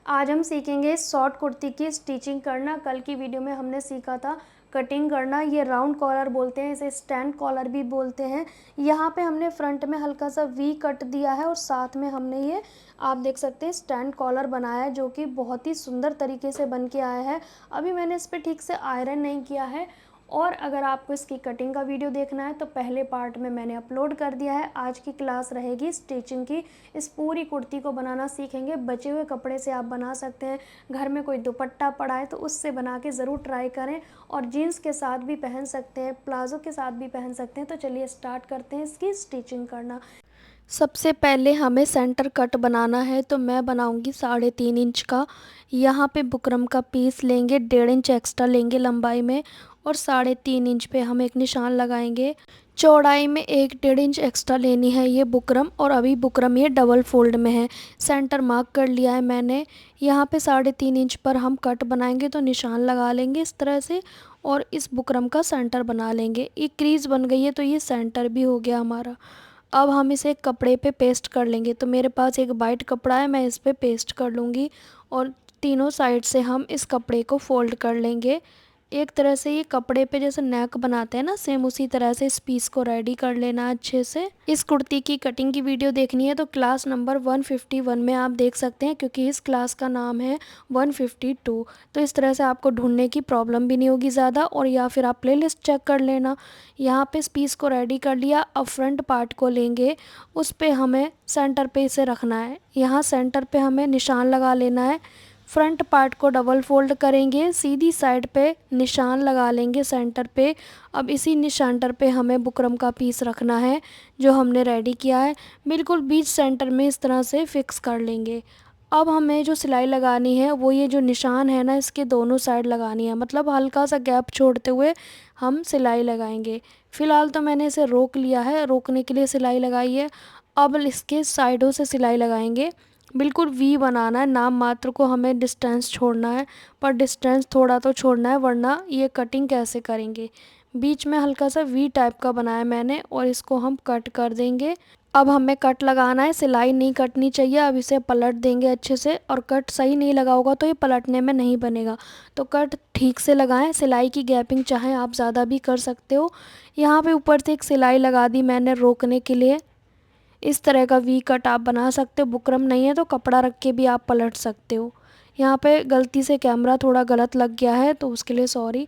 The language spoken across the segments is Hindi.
आज हम सीखेंगे शॉर्ट कुर्ती की स्टिचिंग करना। कल की वीडियो में हमने सीखा था कटिंग करना। ये राउंड कॉलर बोलते हैं, इसे स्टैंड कॉलर भी बोलते हैं। यहाँ पे हमने फ्रंट में हल्का सा वी कट दिया है और साथ में हमने ये आप देख सकते हैं स्टैंड कॉलर बनाया है, जो कि बहुत ही सुंदर तरीके से बन के आया है। अभी मैंने इस पर ठीक से आयरन नहीं किया है। और अगर आपको इसकी कटिंग का वीडियो देखना है तो पहले पार्ट में मैंने अपलोड कर दिया है। आज की क्लास रहेगी स्टिचिंग की। इस पूरी कुर्ती को बनाना सीखेंगे। बचे हुए कपड़े से आप बना सकते हैं। घर में कोई दुपट्टा पड़ा है तो उससे बना के ज़रूर ट्राई करें। और जीन्स के साथ भी पहन सकते हैं, प्लाजो के साथ भी पहन सकते हैं। तो चलिए स्टार्ट करते हैं इसकी स्टिचिंग करना। सबसे पहले हमें सेंटर कट बनाना है, तो मैं बनाऊंगी 3.5 इंच का। यहाँ पे बुकरम का पीस लेंगे, 1.5 इंच एक्स्ट्रा लेंगे लंबाई में और 3.5 इंच पे हम एक निशान लगाएंगे। चौड़ाई में 1-1.5 इंच एक्स्ट्रा लेनी है ये बुकरम, और अभी बुकरम ये डबल फोल्ड में है। सेंटर मार्क कर लिया है मैंने। यहाँ पे 3.5 इंच पर हम कट बनाएंगे, तो निशान लगा लेंगे इस तरह से और इस बुकरम का सेंटर बना लेंगे। ये क्रीज बन गई है तो ये सेंटर भी हो गया हमारा। अब हम इसे कपड़े पे पेस्ट कर लेंगे। तो मेरे पास एक वाइट कपड़ा है, मैं इस पे पेस्ट कर लूँगी और तीनों साइड से हम इस कपड़े को फोल्ड कर लेंगे। एक तरह से ये कपड़े पे जैसे नेक बनाते हैं ना, सेम उसी तरह से इस पीस को रेडी कर लेना है अच्छे से। इस कुर्ती की कटिंग की वीडियो देखनी है तो क्लास नंबर 151 में आप देख सकते हैं, क्योंकि इस क्लास का नाम है 152। तो इस तरह से आपको ढूंढने की प्रॉब्लम भी नहीं होगी ज़्यादा, और या फिर आप प्लेलिस्ट चेक कर लेना। यहाँ पे इस पीस को रेडी कर लिया। अब फ्रंट पार्ट को लेंगे, उस पे हमें सेंटर पे इसे रखना है। यहाँ सेंटर पे हमें निशान लगा लेना है। फ्रंट पार्ट को डबल फोल्ड करेंगे, सीधी साइड पे निशान लगा लेंगे सेंटर पे। अब इसी सेंटर पे हमें बुकरम का पीस रखना है जो हमने रेडी किया है। बिल्कुल बीच सेंटर में इस तरह से फिक्स कर लेंगे। अब हमें जो सिलाई लगानी है वो ये जो निशान है ना, इसके दोनों साइड लगानी है, मतलब हल्का सा गैप छोड़ते हुए हम सिलाई लगाएंगे। फ़िलहाल तो मैंने इसे रोक लिया है, रोकने के लिए सिलाई लगाई है। अब इसके साइडों से सिलाई लगाएंगे। बिल्कुल वी बनाना है, नाम मात्र को हमें डिस्टेंस छोड़ना है, पर डिस्टेंस थोड़ा तो छोड़ना है, वरना ये कटिंग कैसे करेंगे। बीच में हल्का सा वी टाइप का बनाया मैंने और इसको हम कट कर देंगे। अब हमें कट लगाना है, सिलाई नहीं कटनी चाहिए। अब इसे पलट देंगे अच्छे से, और कट सही नहीं लगा होगा तो ये पलटने में नहीं बनेगा। तो कट ठीक से लगाएं। सिलाई की गैपिंग चाहे आप ज़्यादा भी कर सकते हो। यहाँ पे ऊपर से एक सिलाई लगा दी मैंने रोकने के लिए। इस तरह का वी कट आप बना सकते हो। बुकरम नहीं है तो कपड़ा रख के भी आप पलट सकते हो। यहाँ पे गलती से कैमरा थोड़ा गलत लग गया है तो उसके लिए सॉरी।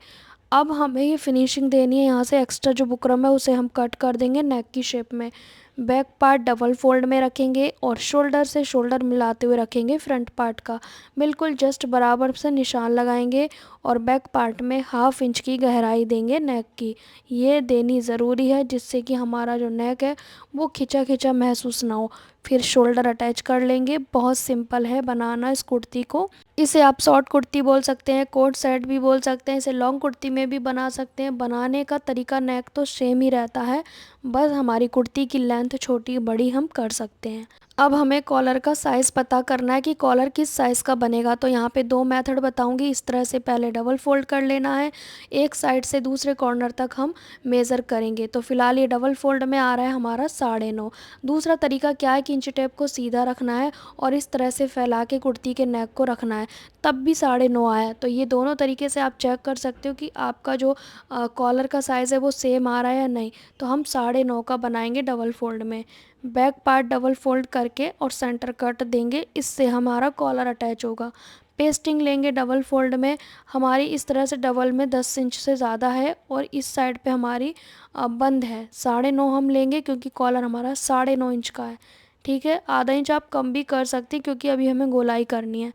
अब हमें ये फिनिशिंग देनी है। यहाँ से एक्स्ट्रा जो बुकरम है उसे हम कट कर देंगे नेक की शेप में। बैक पार्ट डबल फोल्ड में रखेंगे और शोल्डर से शोल्डर मिलाते हुए रखेंगे फ्रंट पार्ट का। बिल्कुल जस्ट बराबर से निशान लगाएंगे और बैक पार्ट में 1/2 इंच की गहराई देंगे नेक की। ये देनी ज़रूरी है जिससे कि हमारा जो नेक है वो खिंचा खिंचा महसूस ना हो। फिर शोल्डर अटैच कर लेंगे। बहुत सिंपल है बनाना इस कुर्ती को। इसे आप शॉर्ट कुर्ती बोल सकते हैं, कोट सेट भी बोल सकते हैं, इसे लॉन्ग कुर्ती में भी बना सकते हैं। बनाने का तरीका नेक तो सेम ही रहता है, बस हमारी कुर्ती की लेंथ छोटी बड़ी हम कर सकते हैं। अब हमें कॉलर का साइज़ पता करना है कि कॉलर किस साइज़ का बनेगा। तो यहाँ पे 2 मेथड बताऊंगी। इस तरह से पहले डबल फोल्ड कर लेना है, एक साइड से दूसरे कॉर्नर तक हम मेज़र करेंगे। तो फिलहाल ये डबल फोल्ड में आ रहा है हमारा 9.5। दूसरा तरीका क्या है कि इंची टेप को सीधा रखना है और इस तरह से फैला के कुर्ती के नेक को रखना है, तब भी 9.5 आया। तो ये दोनों तरीके से आप चेक कर सकते हो कि आपका जो कॉलर का साइज़ है वो सेम आ रहा है या नहीं। तो हम 9.5 का बनाएंगे डबल फोल्ड में। बैक पार्ट डबल फोल्ड करके और सेंटर कट देंगे, इससे हमारा कॉलर अटैच होगा। पेस्टिंग लेंगे डबल फोल्ड में। हमारी इस तरह से डबल में 10 इंच से ज़्यादा है और इस साइड पे हमारी बंद है। 9.5 हम लेंगे क्योंकि कॉलर हमारा 9.5 इंच का है। ठीक है, आधा इंच आप कम भी कर सकते हैं क्योंकि अभी हमें गोलाई करनी है।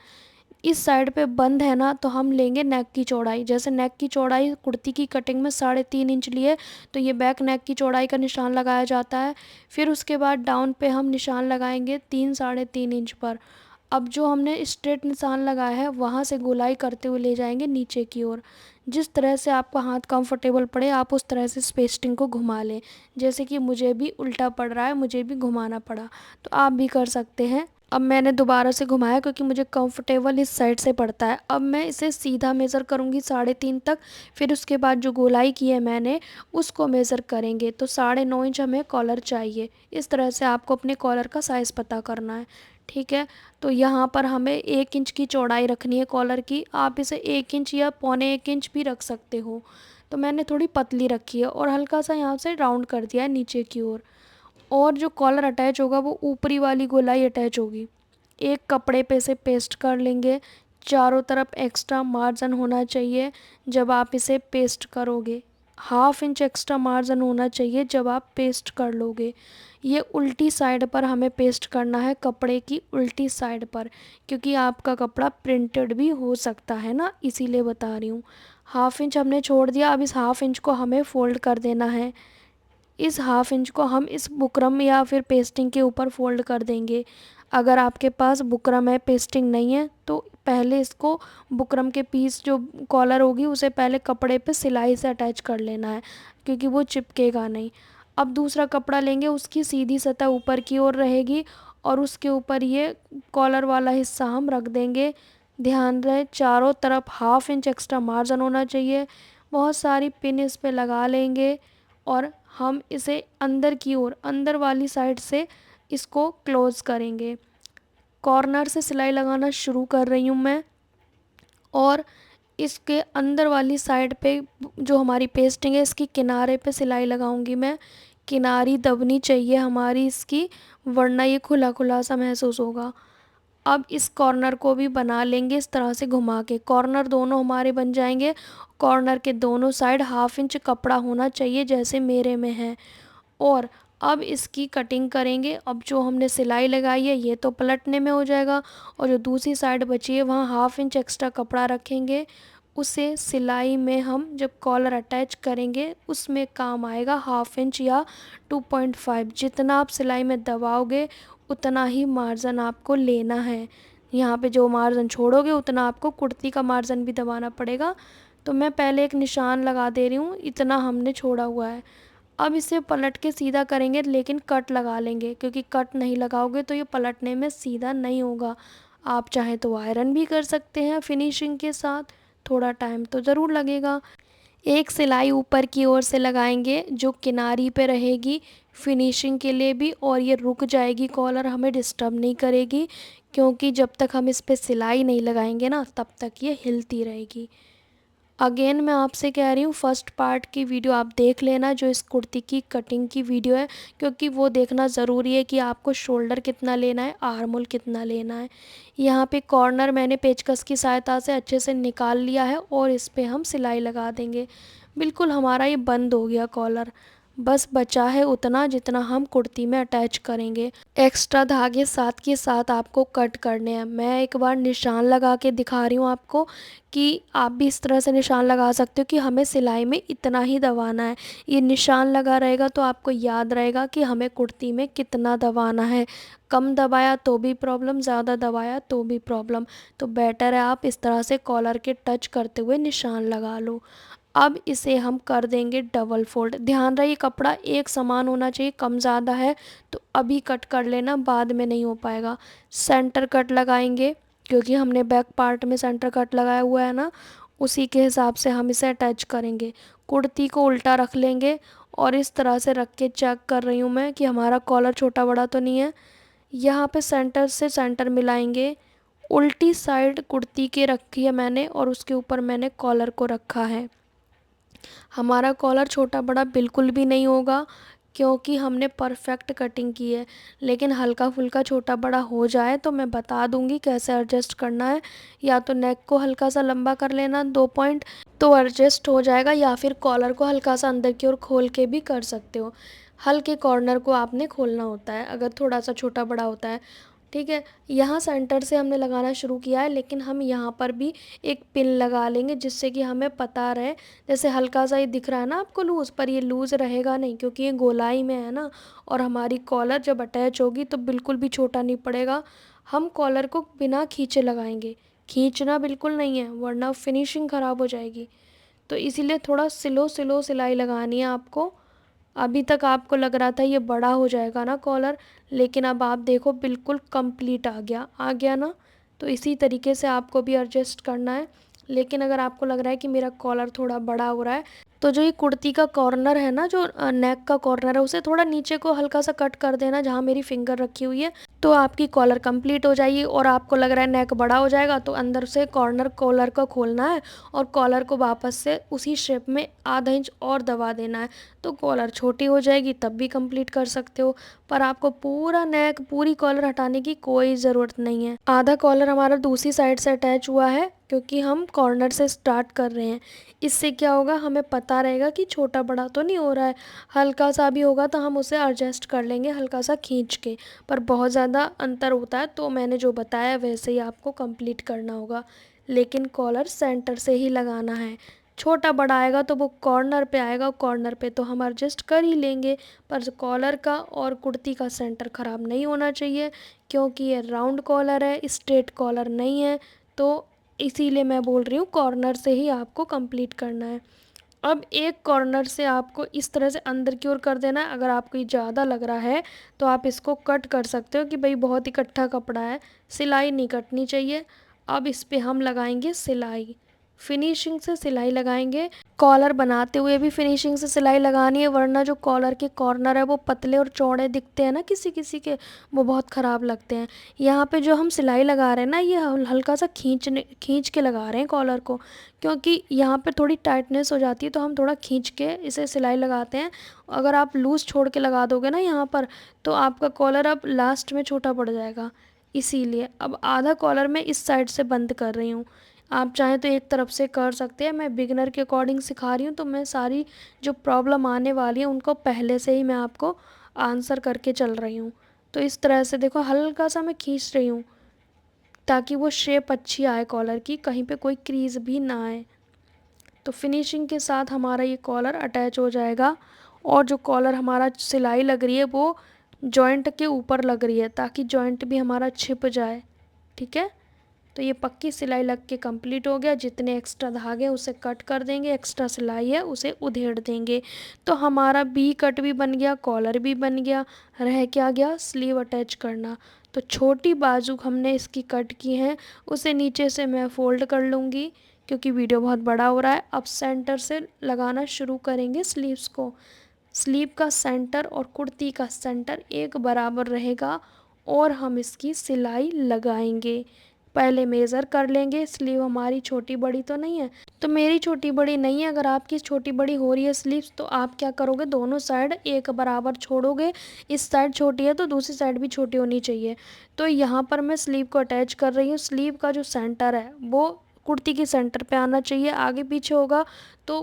इस साइड पे बंद है ना, तो हम लेंगे नेक की चौड़ाई। जैसे नेक की चौड़ाई कुर्ती की कटिंग में 3.5 इंच लिए, तो ये बैक नेक की चौड़ाई का निशान लगाया जाता है। फिर उसके बाद डाउन पे हम निशान लगाएंगे 3-3.5 इंच पर। अब जो हमने स्ट्रेट निशान लगाया है वहाँ से गोलाई करते हुए ले जाएंगे नीचे की ओर। जिस तरह से आपका हाथ कंफर्टेबल पड़े आप उस तरह से पेस्टिंग को घुमा लें। जैसे कि मुझे भी उल्टा पड़ रहा है, मुझे भी घुमाना पड़ा, तो आप भी कर सकते हैं। अब मैंने दोबारा से घुमाया क्योंकि मुझे कंफर्टेबल इस साइड से पड़ता है। अब मैं इसे सीधा मेज़र करूँगी 3.5 तक। फिर उसके बाद जो गोलाई की है मैंने उसको मेज़र करेंगे। तो 9.5 इंच हमें कॉलर चाहिए। इस तरह से आपको अपने कॉलर का साइज़ पता करना है। ठीक है। तो यहाँ पर हमें 1 इंच की चौड़ाई रखनी है कॉलर की। आप इसे 1 इंच या पौने 1 इंच भी रख सकते हो। तो मैंने थोड़ी पतली रखी है और हल्का सा यहाँ से राउंड कर दिया है नीचे की ओर। और जो कॉलर अटैच होगा वो ऊपरी वाली गोलाई अटैच होगी। एक कपड़े पे से पेस्ट कर लेंगे। चारों तरफ एक्स्ट्रा मार्जिन होना चाहिए जब आप इसे पेस्ट करोगे। 1/2 इंच एक्स्ट्रा मार्जिन होना चाहिए जब आप पेस्ट कर लोगे। ये उल्टी साइड पर हमें पेस्ट करना है, कपड़े की उल्टी साइड पर, क्योंकि आपका कपड़ा प्रिंटेड भी हो सकता है ना, इसीलिए बता रही हूँ। 1/2 इंच हमने छोड़ दिया। अब इस 1/2 इंच को हमें फ़ोल्ड कर देना है। इस 1/2 इंच को हम इस बुकरम या फिर पेस्टिंग के ऊपर फ़ोल्ड कर देंगे। अगर आपके पास बुकरम है, पेस्टिंग नहीं है, तो पहले इसको बुकरम के पीस जो कॉलर होगी उसे पहले कपड़े पे सिलाई से अटैच कर लेना है, क्योंकि वो चिपकेगा नहीं। अब दूसरा कपड़ा लेंगे, उसकी सीधी सतह ऊपर की ओर रहेगी और उसके ऊपर ये कॉलर वाला हिस्सा हम रख देंगे। ध्यान रहे चारों तरफ 1/2 इंच एक्स्ट्रा मार्जिन होना चाहिए। बहुत सारी पिन इस पे लगा लेंगे और हम इसे अंदर की ओर, अंदर वाली साइड से इसको क्लोज़ करेंगे। कॉर्नर से सिलाई लगाना शुरू कर रही हूँ मैं और इसके अंदर वाली साइड पे जो हमारी पेस्टिंग है इसकी किनारे पे सिलाई लगाऊंगी मैं। किनारी दबनी चाहिए हमारी इसकी, वरना ये खुला खुला सा महसूस होगा। अब इस कॉर्नर को भी बना लेंगे इस तरह से घुमा के। कॉर्नर दोनों हमारे बन जाएंगे। कॉर्नर के दोनों साइड 1/2 इंच कपड़ा होना चाहिए जैसे मेरे में है। और अब इसकी कटिंग करेंगे। अब जो हमने सिलाई लगाई है ये तो पलटने में हो जाएगा और जो दूसरी साइड बची है वहाँ 1/2 इंच एक्स्ट्रा कपड़ा रखेंगे। उसे सिलाई में हम जब कॉलर अटैच करेंगे उसमें काम आएगा 1/2 इंच या 2.5। जितना आप सिलाई में दबाओगे उतना ही मार्जिन आपको लेना है। यहाँ पे जो मार्जिन छोड़ोगे उतना आपको कुर्ती का मार्जिन भी दबाना पड़ेगा। तो मैं पहले एक निशान लगा दे रही हूँ, इतना हमने छोड़ा हुआ है। अब इसे पलट के सीधा करेंगे, लेकिन कट लगा लेंगे, क्योंकि कट नहीं लगाओगे तो ये पलटने में सीधा नहीं होगा। आप चाहें तो आयरन भी कर सकते हैं फिनिशिंग के साथ, थोड़ा टाइम तो ज़रूर लगेगा। एक सिलाई ऊपर की ओर से लगाएंगे जो किनारी पे रहेगी फिनिशिंग के लिए भी, और ये रुक जाएगी, कॉलर हमें डिस्टर्ब नहीं करेगी, क्योंकि जब तक हम इस पर सिलाई नहीं लगाएंगे ना तब तक ये हिलती रहेगी। अगेन मैं आपसे कह रही हूँ फर्स्ट पार्ट की वीडियो आप देख लेना जो इस कुर्ती की कटिंग की वीडियो है, क्योंकि वो देखना ज़रूरी है कि आपको शोल्डर कितना लेना है, आर्म होल कितना लेना है। यहाँ पे कॉर्नर मैंने पेचकस की सहायता से अच्छे से निकाल लिया है और इस पे हम सिलाई लगा देंगे। बिल्कुल हमारा ये बंद हो गया कॉलर। बस बचा है उतना जितना हम कुर्ती में अटैच करेंगे। एक्स्ट्रा धागे साथ के साथ आपको कट करने हैं। मैं एक बार निशान लगा के दिखा रही हूँ आपको कि आप भी इस तरह से निशान लगा सकते हो कि हमें सिलाई में इतना ही दबाना है। ये निशान लगा रहेगा तो आपको याद रहेगा कि हमें कुर्ती में कितना दबाना है। कम दबाया तो भी प्रॉब्लम, ज़्यादा दबाया तो भी प्रॉब्लम। तो बेटर है आप इस तरह से कॉलर के टच करते हुए निशान लगा लो। अब इसे हम कर देंगे डबल फोल्ड। ध्यान रहे कपड़ा एक समान होना चाहिए, कम ज़्यादा है तो अभी कट कर लेना, बाद में नहीं हो पाएगा। सेंटर कट लगाएंगे, क्योंकि हमने बैक पार्ट में सेंटर कट लगाया हुआ है ना, उसी के हिसाब से हम इसे अटैच करेंगे। कुर्ती को उल्टा रख लेंगे और इस तरह से रख के चेक कर रही हूँ मैं कि हमारा कॉलर छोटा बड़ा तो नहीं है। यहाँ पे सेंटर से सेंटर मिलाएंगे। उल्टी साइड कुर्ती के रखी है मैंने और उसके ऊपर मैंने कॉलर को रखा है। हमारा कॉलर छोटा बड़ा बिल्कुल भी नहीं होगा, क्योंकि हमने परफेक्ट कटिंग की है। लेकिन हल्का फुल्का छोटा बड़ा हो जाए तो मैं बता दूंगी कैसे एडजस्ट करना है। या तो नेक को हल्का सा लंबा कर लेना 2 पॉइंट, तो एडजस्ट हो जाएगा, या फिर कॉलर को हल्का सा अंदर की ओर खोल के भी कर सकते हो। हल्के कॉर्नर को आपने खोलना होता है अगर थोड़ा सा छोटा बड़ा होता है। ठीक है, यहाँ सेंटर से हमने लगाना शुरू किया है, लेकिन हम यहाँ पर भी एक पिन लगा लेंगे जिससे कि हमें पता रहे। जैसे हल्का सा ये दिख रहा है ना आपको लूज़, पर ये लूज़ रहेगा नहीं, क्योंकि ये गोलाई में है ना। और हमारी कॉलर जब अटैच होगी तो बिल्कुल भी छोटा नहीं पड़ेगा। हम कॉलर को बिना खींचे लगाएंगे, खींचना बिल्कुल नहीं है वरना फिनिशिंग ख़राब हो जाएगी। तो इसीलिए थोड़ा स्लो स्लो सिलाई लगानी है आपको। अभी तक आपको लग रहा था ये बड़ा हो जाएगा ना कॉलर, लेकिन अब आप देखो बिल्कुल कंप्लीट आ गया ना। तो इसी तरीके से आपको भी एडजस्ट करना है। लेकिन अगर आपको लग रहा है कि मेरा कॉलर थोड़ा बड़ा हो रहा है तो जो ये कुर्ती का कॉर्नर है ना, जो नेक का कॉर्नर है, उसे थोड़ा नीचे को हल्का सा कट कर देना जहाँ मेरी फिंगर रखी हुई है। तो आपकी कॉलर कंप्लीट हो जाएगी। और आपको लग रहा है नेक बड़ा हो जाएगा, तो अंदर से कॉर्नर कॉलर को खोलना है और कॉलर को वापस से उसी शेप में आधा इंच और दबा देना है। तो कॉलर छोटी हो जाएगी, तब भी कंप्लीट कर सकते हो। पर आपको पूरा नेक, पूरी कॉलर हटाने की कोई ज़रूरत नहीं है। आधा कॉलर हमारा दूसरी साइड से अटैच हुआ है, क्योंकि हम कॉर्नर से स्टार्ट कर रहे हैं। इससे क्या होगा, हमें पता रहेगा कि छोटा बड़ा तो नहीं हो रहा है। हल्का सा भी होगा तो हम उसे एडजस्ट कर लेंगे हल्का सा खींच के। पर बहुत ज़्यादा अंतर होता है, तो मैंने जो बताया वैसे ही आपको कंप्लीट करना होगा। लेकिन कॉलर सेंटर से ही लगाना है। छोटा बड़ा आएगा तो वो कॉर्नर पे आएगा, कॉर्नर पे तो हम एडजस्ट कर ही लेंगे। पर कॉलर का और कुर्ती का सेंटर ख़राब नहीं होना चाहिए, क्योंकि ये राउंड कॉलर है, स्ट्रेट कॉलर नहीं है। तो इसीलिए मैं बोल रही हूँ कॉर्नर से ही आपको कंप्लीट करना है। अब एक कॉर्नर से आपको इस तरह से अंदर की ओर कर देना है। अगर आपको ये ज़्यादा लग रहा है तो आप इसको कट कर सकते हो कि भाई बहुत इकट्ठा कपड़ा है, सिलाई नहीं कटनी चाहिए। अब इस पे हम लगाएंगे सिलाई, फिनिशिंग से सिलाई लगाएंगे। कॉलर बनाते हुए भी फिनिशिंग से सिलाई लगानी है, वरना जो कॉलर के कॉर्नर है वो पतले और चौड़े दिखते हैं ना किसी किसी के, वो बहुत ख़राब लगते हैं। यहाँ पे जो हम सिलाई लगा रहे हैं ना, ये हल्का सा खींच के लगा रहे हैं कॉलर को, क्योंकि यहाँ पे थोड़ी टाइटनेस हो जाती है, तो हम थोड़ा खींच के इसे सिलाई लगाते हैं। अगर आप लूज़ छोड़ के लगा दोगे ना यहाँ पर, तो आपका कॉलर अब लास्ट में छोटा पड़ जाएगा। इसीलिए अब आधा कॉलर मैं इस साइड से बंद कर रही हूँ। आप चाहें तो एक तरफ से कर सकते हैं। मैं बिगनर के अकॉर्डिंग सिखा रही हूँ, तो मैं सारी जो प्रॉब्लम आने वाली है उनको पहले से ही मैं आपको आंसर करके चल रही हूँ। तो इस तरह से देखो, हल्का सा मैं खींच रही हूँ ताकि वो शेप अच्छी आए कॉलर की, कहीं पे कोई क्रीज भी ना आए। तो फिनिशिंग के साथ हमारा ये कॉलर अटैच हो जाएगा। और जो कॉलर हमारा सिलाई लग रही है वो जॉइंट के ऊपर लग रही है, ताकि जॉइंट भी हमारा छिप जाए। ठीक है, तो ये पक्की सिलाई लग के कंप्लीट हो गया। जितने एक्स्ट्रा धागे उसे कट कर देंगे, एक्स्ट्रा सिलाई है उसे उधेड़ देंगे। तो हमारा बी कट भी बन गया, कॉलर भी बन गया। रह क्या गया, स्लीव अटैच करना। तो छोटी बाजू हमने इसकी कट की है, उसे नीचे से मैं फ़ोल्ड कर लूँगी, क्योंकि वीडियो बहुत बड़ा हो रहा है। अब सेंटर से लगाना शुरू करेंगे स्लीव्स को। स्लीव का सेंटर और कुर्ती का सेंटर एक बराबर रहेगा, और हम इसकी सिलाई लगाएंगे। पहले मेज़र कर लेंगे, स्लीव हमारी छोटी बड़ी तो नहीं है। तो मेरी छोटी बड़ी नहीं है, अगर आपकी छोटी बड़ी हो रही है स्लीव्स, तो आप क्या करोगे, दोनों साइड एक बराबर छोड़ोगे। इस साइड छोटी है तो दूसरी साइड भी छोटी होनी चाहिए। तो यहाँ पर मैं स्लीव को अटैच कर रही हूँ। स्लीव का जो सेंटर है वो कुर्ती के सेंटर पे आना चाहिए। आगे पीछे होगा तो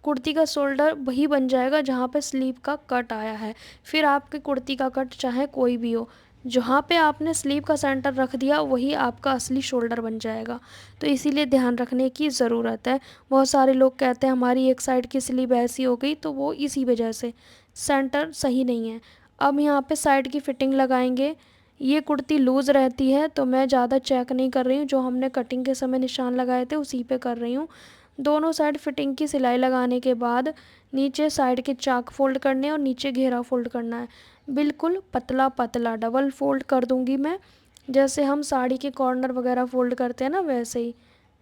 कुर्ती का शोल्डर वही बन जाएगा जहाँ पे स्लीव का कट आया है। फिर आपकी कुर्ती का कट चाहे कोई भी हो, जहाँ पे आपने स्लीव का सेंटर रख दिया वही आपका असली शोल्डर बन जाएगा। तो इसीलिए ध्यान रखने की ज़रूरत है। बहुत सारे लोग कहते हैं हमारी एक साइड की स्लीव ऐसी हो गई, तो वो इसी वजह से सेंटर सही नहीं है। अब यहाँ पे साइड की फ़िटिंग लगाएंगे। ये कुर्ती लूज़ रहती है, तो मैं ज़्यादा चेक नहीं कर रही हूँ, जो हमने कटिंग के समय निशान लगाए थे उसी पे कर रही हूँ। दोनों साइड फिटिंग की सिलाई लगाने के बाद नीचे साइड के चाक फोल्ड करने हैं और नीचे घेरा फोल्ड करना है। बिल्कुल पतला पतला डबल फोल्ड कर दूंगी मैं, जैसे हम साड़ी के कॉर्नर वगैरह फोल्ड करते हैं ना, वैसे ही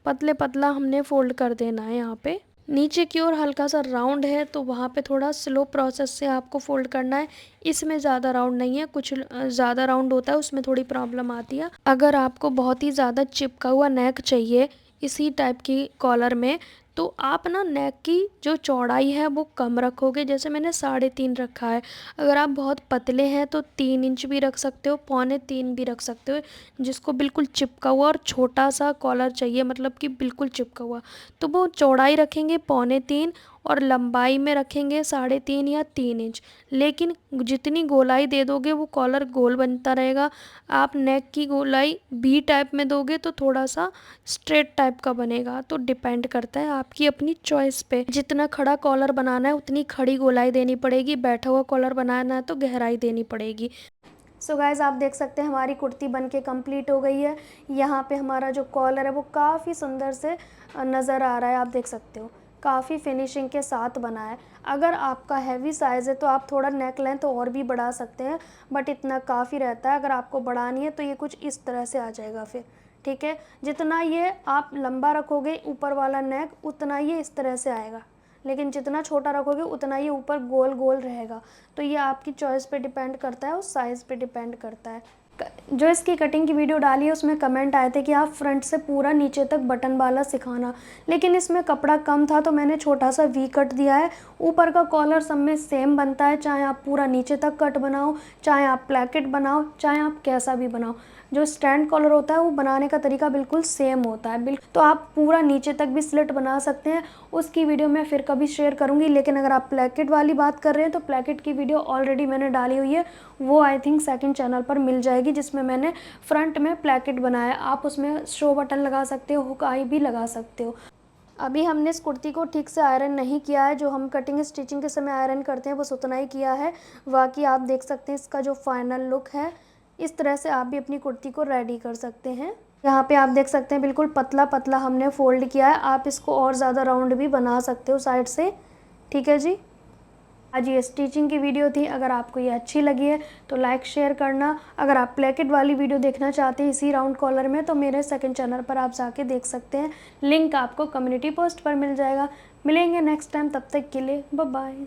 पतले पतला हमने फोल्ड कर देना है। यहाँ पे नीचे की ओर हल्का सा राउंड है, तो वहाँ पे थोड़ा स्लो प्रोसेस से आपको फोल्ड करना है। इसमें ज़्यादा राउंड नहीं है, कुछ ज़्यादा राउंड होता है उसमें थोड़ी प्रॉब्लम आती है। अगर आपको बहुत ही ज़्यादा चिपका हुआ नेक चाहिए इसी टाइप की कॉलर में, तो आप ना नेक की जो चौड़ाई है वो कम रखोगे। जैसे मैंने 3.5 रखा है। अगर आप बहुत पतले हैं तो 3 इंच भी रख सकते हो, 2.25 भी रख सकते हो। जिसको बिल्कुल चिपका हुआ और छोटा सा कॉलर चाहिए, मतलब कि बिल्कुल चिपका हुआ, तो वो चौड़ाई रखेंगे 2.25 और लंबाई में रखेंगे 3.5 या 3 इंच। लेकिन जितनी गोलाई दे दोगे वो कॉलर गोल बनता रहेगा। आप नेक की गोलाई बी टाइप में दोगे तो थोड़ा सा स्ट्रेट टाइप का बनेगा। तो डिपेंड करता है आपकी अपनी चॉइस पे। जितना खड़ा कॉलर बनाना है उतनी खड़ी गोलाई देनी पड़ेगी, बैठा हुआ कॉलर बनाना है तो गहराई देनी पड़ेगी। सो गाइज़, आप देख सकते हैं हमारी कुर्ती बनके कंप्लीट हो गई है। यहाँ पे हमारा जो कॉलर है वो काफ़ी सुंदर से नज़र आ रहा है। आप देख सकते हो काफ़ी फिनिशिंग के साथ बना है। अगर आपका हैवी साइज़ है तो आप थोड़ा नेक लेंथ और भी बढ़ा सकते हैं, बट इतना काफ़ी रहता है। अगर आपको बढ़ानी है तो ये कुछ इस तरह से आ जाएगा फिर। ठीक है, जितना ये आप लंबा रखोगे ऊपर वाला नेक, उतना ये इस तरह से आएगा। लेकिन जितना छोटा रखोगे उतना ये ऊपर गोल गोल रहेगा। तो ये आपकी चॉइस पे डिपेंड करता है और साइज़ पे डिपेंड करता है। जो इसकी कटिंग की वीडियो डाली है उसमें कमेंट आए थे कि आप फ्रंट से पूरा नीचे तक बटन वाला सिखाना, लेकिन इसमें कपड़ा कम था तो मैंने छोटा सा वी कट दिया है। ऊपर का कॉलर सब में सेम बनता है, चाहे आप पूरा नीचे तक कट बनाओ, चाहे आप प्लैकेट बनाओ, चाहे आप कैसा भी बनाओ। जो स्टैंड कॉलर होता है वो बनाने का तरीका बिल्कुल सेम होता है, बिल्कुल। तो आप पूरा नीचे तक भी स्लिट बना सकते हैं, उसकी वीडियो मैं फिर कभी शेयर करूंगी। लेकिन अगर आप प्लैकेट वाली बात कर रहे हैं तो प्लैकेट की वीडियो ऑलरेडी मैंने डाली हुई है, वो आई थिंक सेकंड चैनल पर मिल जाएगी, जिसमें मैंने फ्रंट में प्लैकेट बनाया। आप उसमें शो बटन लगा सकते हो, हुक आई भी लगा सकते हो। अभी हमने इस कुर्ती को ठीक से आयरन नहीं किया है, जो हम कटिंग स्टिचिंग के समय आयरन करते हैं बस उतना ही किया है। बाकी आप देख सकते हैं इसका जो फाइनल लुक है। इस तरह से आप भी अपनी कुर्ती को रेडी कर सकते हैं। यहाँ पे आप देख सकते हैं बिल्कुल पतला पतला हमने फोल्ड किया है। आप इसको और ज़्यादा राउंड भी बना सकते हो साइड से। ठीक है जी, आज ये स्टिचिंग की वीडियो थी। अगर आपको ये अच्छी लगी है तो लाइक शेयर करना। अगर आप प्लैकेट वाली वीडियो देखना चाहते हैं इसी राउंड कॉलर में तो मेरे सेकंड चैनल पर आप जाके देख सकते हैं, लिंक आपको कम्युनिटी पोस्ट पर मिल जाएगा। मिलेंगे नेक्स्ट टाइम, तब तक के लिए बाय बाय।